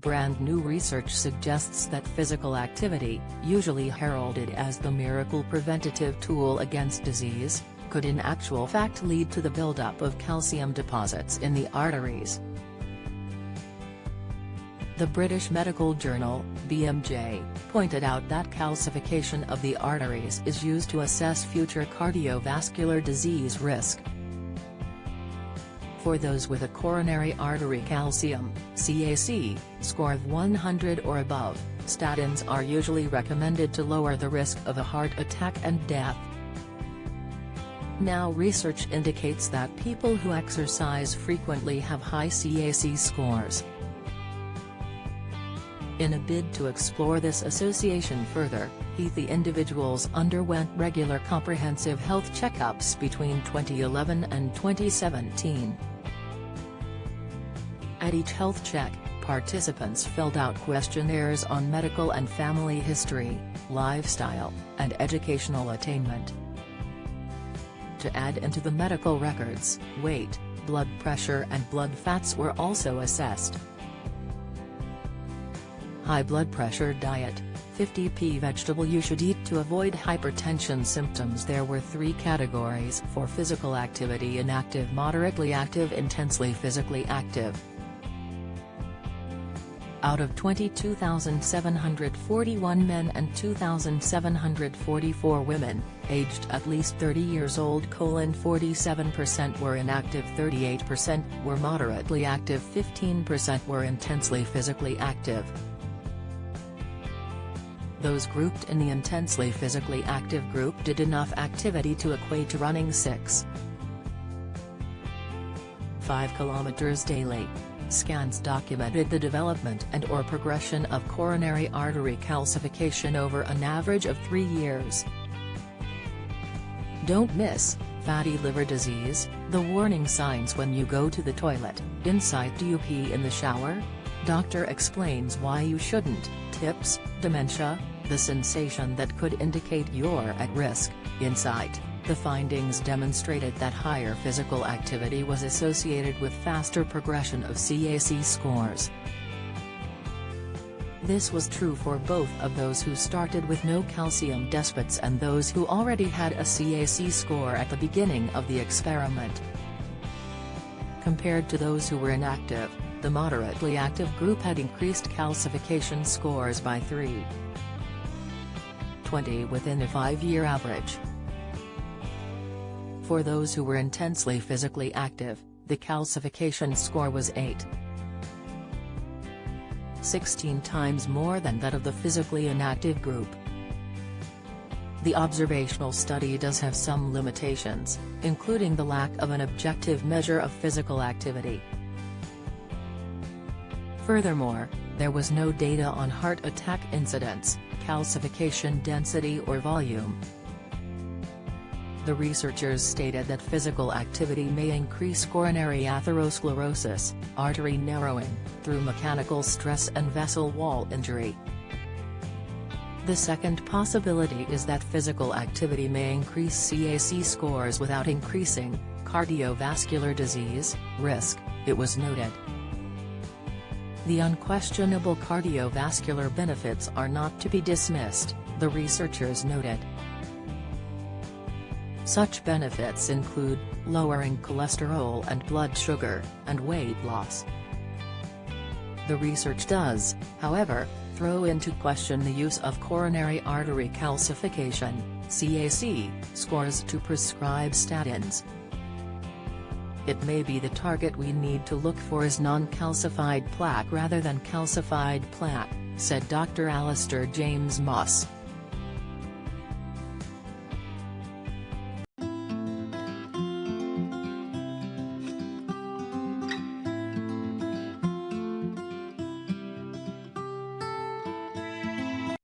brand new research suggests that physical activity, usually heralded as the miracle preventative tool against disease, could in actual fact lead to the buildup of calcium deposits in the arteries. The British medical journal, BMJ, pointed out that calcification of the arteries is used to assess future cardiovascular disease risk. For those with a coronary artery calcium (CAC) score of 100 or above, statins are usually recommended to lower the risk of a heart attack and death. Now research indicates that people who exercise frequently have high CAC scores. In a bid to explore this association further, healthy individuals underwent regular comprehensive health checkups between 2011 and 2017. At each health check, participants filled out questionnaires on medical and family history, lifestyle, and educational attainment. To add into the medical records, weight, blood pressure and blood fats were also assessed. High blood pressure diet, 50p vegetable you should eat to avoid hypertension symptoms. There were 3 categories for physical activity: inactive, moderately active, intensely physically active. Out of 22,741 men and 2,744 women, aged at least 30 years old, 47% were inactive, 38% were moderately active, 15% were intensely physically active. Those grouped in the intensely physically active group did enough activity to equate to running 6.5 kilometers daily. Scans documented the development and/or progression of coronary artery calcification over an average of 3 years. Don't miss fatty liver disease, the warning signs when you go to the toilet. Insight: do you pee in the shower? Doctor explains why you shouldn't. Tips: dementia, the sensation that could indicate you're at risk. Insight: the findings demonstrated that higher physical activity was associated with faster progression of CAC scores. This was true for both of those who started with no calcium deposits and those who already had a CAC score at the beginning of the experiment. Compared to those who were inactive, the moderately active group had increased calcification scores by 3.20 within a 5-year average. For those who were intensely physically active, the calcification score was 8.16 times more than that of the physically inactive group. The observational study does have some limitations, including the lack of an objective measure of physical activity. Furthermore, there was no data on heart attack incidence, calcification density or volume. The researchers stated that physical activity may increase coronary atherosclerosis, artery narrowing, through mechanical stress and vessel wall injury. The second possibility is that physical activity may increase CAC scores without increasing cardiovascular disease risk, it was noted. The unquestionable cardiovascular benefits are not to be dismissed, the researchers noted. Such benefits include lowering cholesterol and blood sugar, and weight loss. The research does, however, throw into question the use of coronary artery calcification (CAC) scores to prescribe statins. It may be the target we need to look for is non-calcified plaque rather than calcified plaque, said Dr. Alistair James Moss.